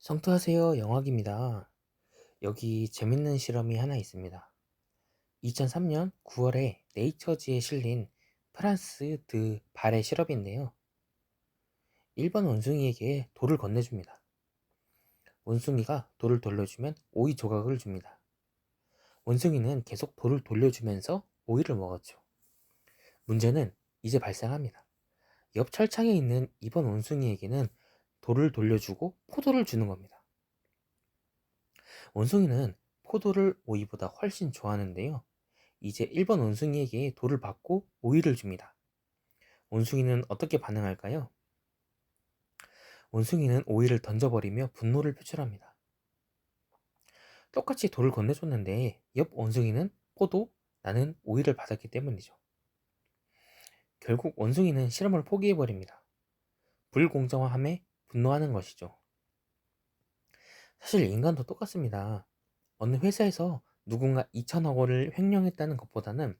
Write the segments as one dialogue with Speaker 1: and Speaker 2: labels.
Speaker 1: 성투하세요. 영학입니다. 여기 재밌는 실험이 하나 있습니다. 2003년 9월에 네이처지에 실린 프란스 드 발의 실험인데요. 1번 원숭이에게 돌을 건네줍니다. 원숭이가 돌을 돌려주면 오이 조각을 줍니다. 원숭이는 계속 돌을 돌려주면서 오이를 먹었죠. 문제는 이제 발생합니다. 옆 철창에 있는 2번 원숭이에게는 돌을 돌려주고 포도를 주는 겁니다. 원숭이는 포도를 오이보다 훨씬 좋아하는데요. 이제 1번 원숭이에게 돌을 받고 오이를 줍니다. 원숭이는 어떻게 반응할까요? 원숭이는 오이를 던져버리며 분노를 표출합니다. 똑같이 돌을 건네줬는데 옆 원숭이는 포도, 나는 오이를 받았기 때문이죠. 결국 원숭이는 실험을 포기해버립니다. 불공정함에 분노하는 것이죠. 사실 인간도 똑같습니다. 어느 회사에서 누군가 2천억 원을 횡령했다는 것보다는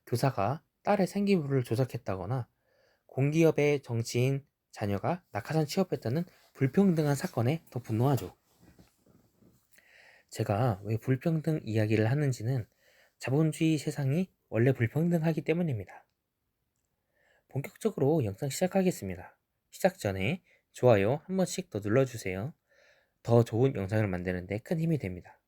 Speaker 1: 교사가 딸의 생기부를 조작했다거나 공기업의 정치인 자녀가 낙하산 취업했다는 불평등한 사건에 더 분노하죠. 제가 왜 불평등 이야기를 하는지는 자본주의 세상이 원래 불평등하기 때문입니다. 본격적으로 영상 시작하겠습니다. 시작 전에 좋아요 한 번씩 더 눌러주세요. 더 좋은 영상을 만드는데 큰 힘이 됩니다.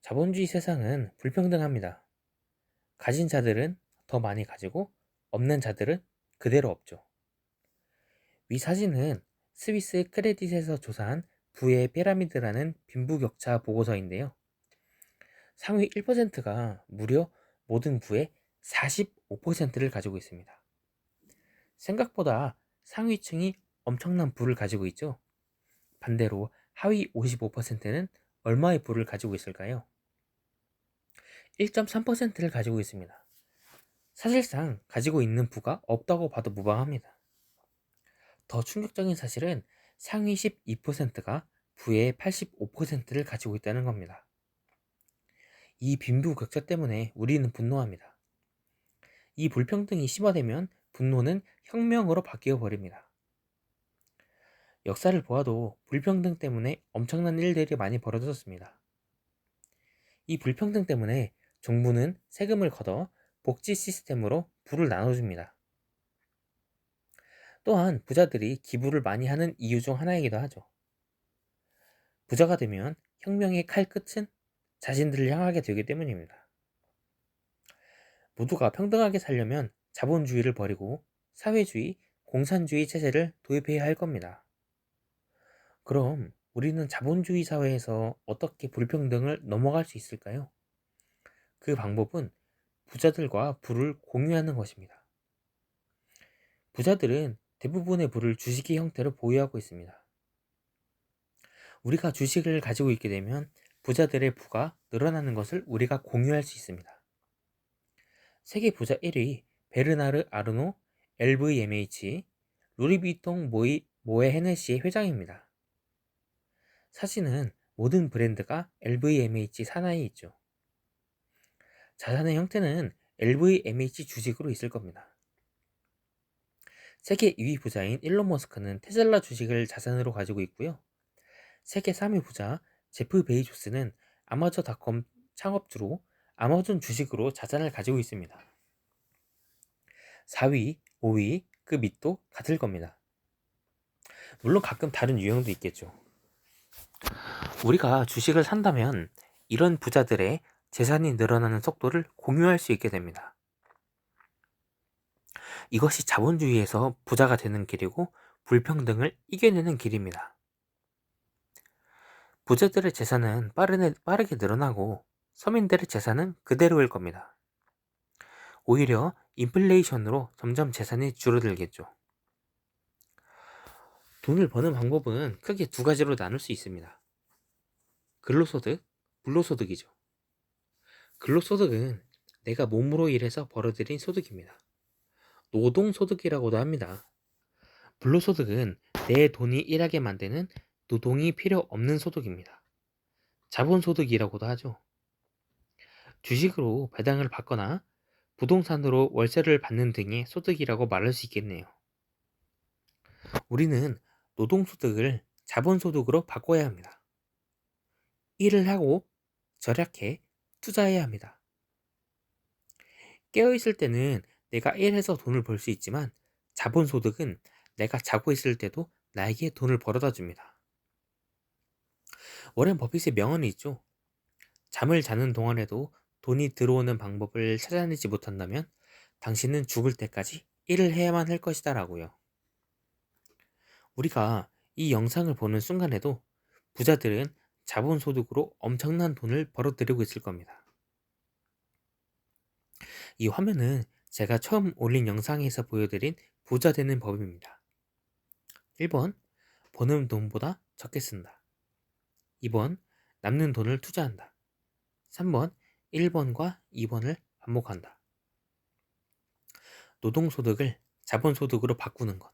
Speaker 1: 자본주의 세상은 불평등합니다. 가진 자들은 더 많이 가지고 없는 자들은 그대로 없죠. 위 사진은 스위스 크레딧에서 조사한 부의 피라미드라는 빈부격차 보고서인데요. 상위 1%가 무려 모든 부의 45%를 가지고 있습니다. 생각보다 상위층이 엄청난 부를 가지고 있죠. 반대로 하위 55%는 얼마의 부를 가지고 있을까요? 1.3%를 가지고 있습니다. 사실상 가지고 있는 부가 없다고 봐도 무방합니다. 더 충격적인 사실은 상위 12%가 부의 85%를 가지고 있다는 겁니다. 이 빈부격차 때문에 우리는 분노합니다. 이 불평등이 심화되면 분노는 혁명으로 바뀌어 버립니다. 역사를 보아도 불평등 때문에 엄청난 일들이 많이 벌어졌습니다. 이 불평등 때문에 정부는 세금을 걷어 복지 시스템으로 부를 나눠줍니다. 또한 부자들이 기부를 많이 하는 이유 중 하나이기도 하죠. 부자가 되면 혁명의 칼끝은 자신들을 향하게 되기 때문입니다. 모두가 평등하게 살려면 자본주의를 버리고 사회주의, 공산주의 체제를 도입해야 할 겁니다. 그럼 우리는 자본주의 사회에서 어떻게 불평등을 넘어갈 수 있을까요? 그 방법은 부자들과 부를 공유하는 것입니다. 부자들은 대부분의 부를 주식의 형태로 보유하고 있습니다. 우리가 주식을 가지고 있게 되면 부자들의 부가 늘어나는 것을 우리가 공유할 수 있습니다. 세계 부자 1위 베르나르 아르노 LVMH 루이비통 모에 헤네시의 회장입니다. 사실은 모든 브랜드가 LVMH 산하에 있죠. 자산의 형태는 LVMH 주식으로 있을 겁니다. 세계 2위 부자인 일론 머스크는 테슬라 주식을 자산으로 가지고 있고요. 세계 3위 부자 제프 베이조스는 아마존닷컴 창업주로 아마존 주식으로 자산을 가지고 있습니다. 4위, 5위 그 밑도 같을 겁니다. 물론 가끔 다른 유형도 있겠죠. 우리가 주식을 산다면 이런 부자들의 재산이 늘어나는 속도를 공유할 수 있게 됩니다. 이것이 자본주의에서 부자가 되는 길이고 불평등을 이겨내는 길입니다. 부자들의 재산은 빠르게 늘어나고 서민들의 재산은 그대로일 겁니다. 오히려 인플레이션으로 점점 재산이 줄어들겠죠. 돈을 버는 방법은 크게 두 가지로 나눌 수 있습니다. 근로소득, 불로소득이죠. 근로소득은 내가 몸으로 일해서 벌어들인 소득입니다. 노동소득이라고도 합니다. 불로소득은 내 돈이 일하게 만드는 노동이 필요 없는 소득입니다. 자본소득이라고도 하죠. 주식으로 배당을 받거나 부동산으로 월세를 받는 등의 소득이라고 말할 수 있겠네요. 우리는 노동소득을 자본소득으로 바꿔야 합니다. 일을 하고 절약해 투자해야 합니다. 깨어있을 때는 내가 일해서 돈을 벌 수 있지만 자본소득은 내가 자고 있을 때도 나에게 돈을 벌어다 줍니다. 워렌 버핏의 명언이 있죠. 잠을 자는 동안에도 돈이 들어오는 방법을 찾아내지 못한다면 당신은 죽을 때까지 일을 해야만 할 것이다 라고요. 우리가 이 영상을 보는 순간에도 부자들은 자본소득으로 엄청난 돈을 벌어들이고 있을 겁니다. 이 화면은 제가 처음 올린 영상에서 보여드린 부자 되는 법입니다. 1번, 버는 돈보다 적게 쓴다. 2번, 남는 돈을 투자한다. 3번, 1번과 2번을 반복한다. 노동소득을 자본소득으로 바꾸는 것.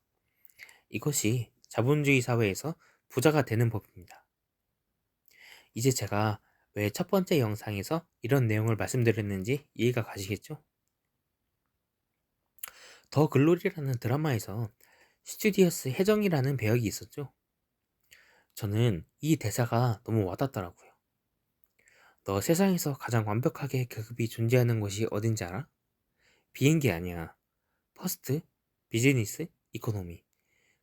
Speaker 1: 이것이 자본주의 사회에서 부자가 되는 법입니다. 이제 제가 왜 첫 번째 영상에서 이런 내용을 말씀드렸는지 이해가 가시겠죠? 더 글로리라는 드라마에서 스튜디어스 혜정이라는 배역이 있었죠. 저는 이 대사가 너무 와닿더라고요. 너 세상에서 가장 완벽하게 계급이 존재하는 곳이 어딘지 알아? 비행기 아니야. 퍼스트, 비즈니스, 이코노미.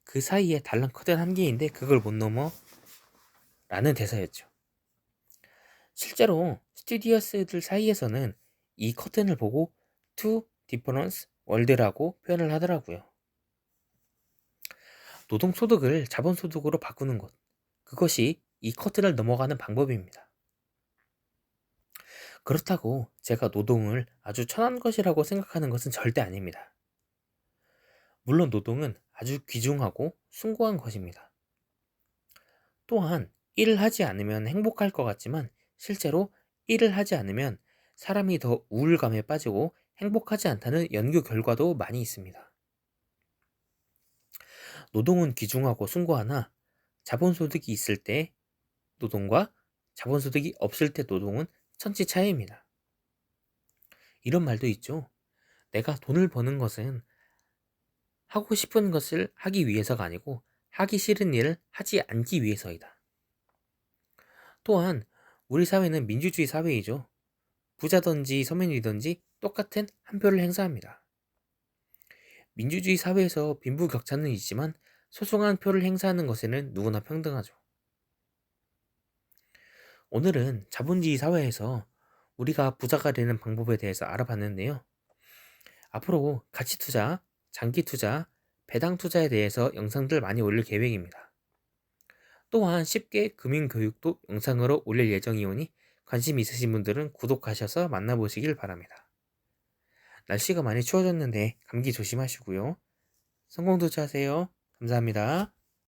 Speaker 1: 그 사이에 달랑커든 한계인데 그걸 못 넘어? 라는 대사였죠. 실제로 스튜디어스들 사이에서는 이 커튼을 보고 Two Difference World라고 표현을 하더라고요. 노동소득을 자본소득으로 바꾸는 것. 그것이 이 커튼을 넘어가는 방법입니다. 그렇다고 제가 노동을 아주 천한 것이라고 생각하는 것은 절대 아닙니다. 물론 노동은 아주 귀중하고 숭고한 것입니다. 또한 일을 하지 않으면 행복할 것 같지만 실제로 일을 하지 않으면 사람이 더 우울감에 빠지고 행복하지 않다는 연구 결과도 많이 있습니다. 노동은 귀중하고 숭고하나 자본소득이 있을 때 노동과 자본소득이 없을 때 노동은 천지 차이입니다. 이런 말도 있죠. 내가 돈을 버는 것은 하고 싶은 것을 하기 위해서가 아니고 하기 싫은 일을 하지 않기 위해서이다. 또한 우리 사회는 민주주의 사회이죠. 부자든지 서민이든지 똑같은 한 표를 행사합니다. 민주주의 사회에서 빈부격차는 있지만 소중한 표를 행사하는 것에는 누구나 평등하죠. 오늘은 자본주의 사회에서 우리가 부자가 되는 방법에 대해서 알아봤는데요. 앞으로 가치 투자, 장기 투자, 배당 투자에 대해서 영상들 많이 올릴 계획입니다. 또한 쉽게 금융 교육도 영상으로 올릴 예정이오니 관심 있으신 분들은 구독하셔서 만나보시길 바랍니다. 날씨가 많이 추워졌는데 감기 조심하시고요. 성공 투자하세요. 감사합니다.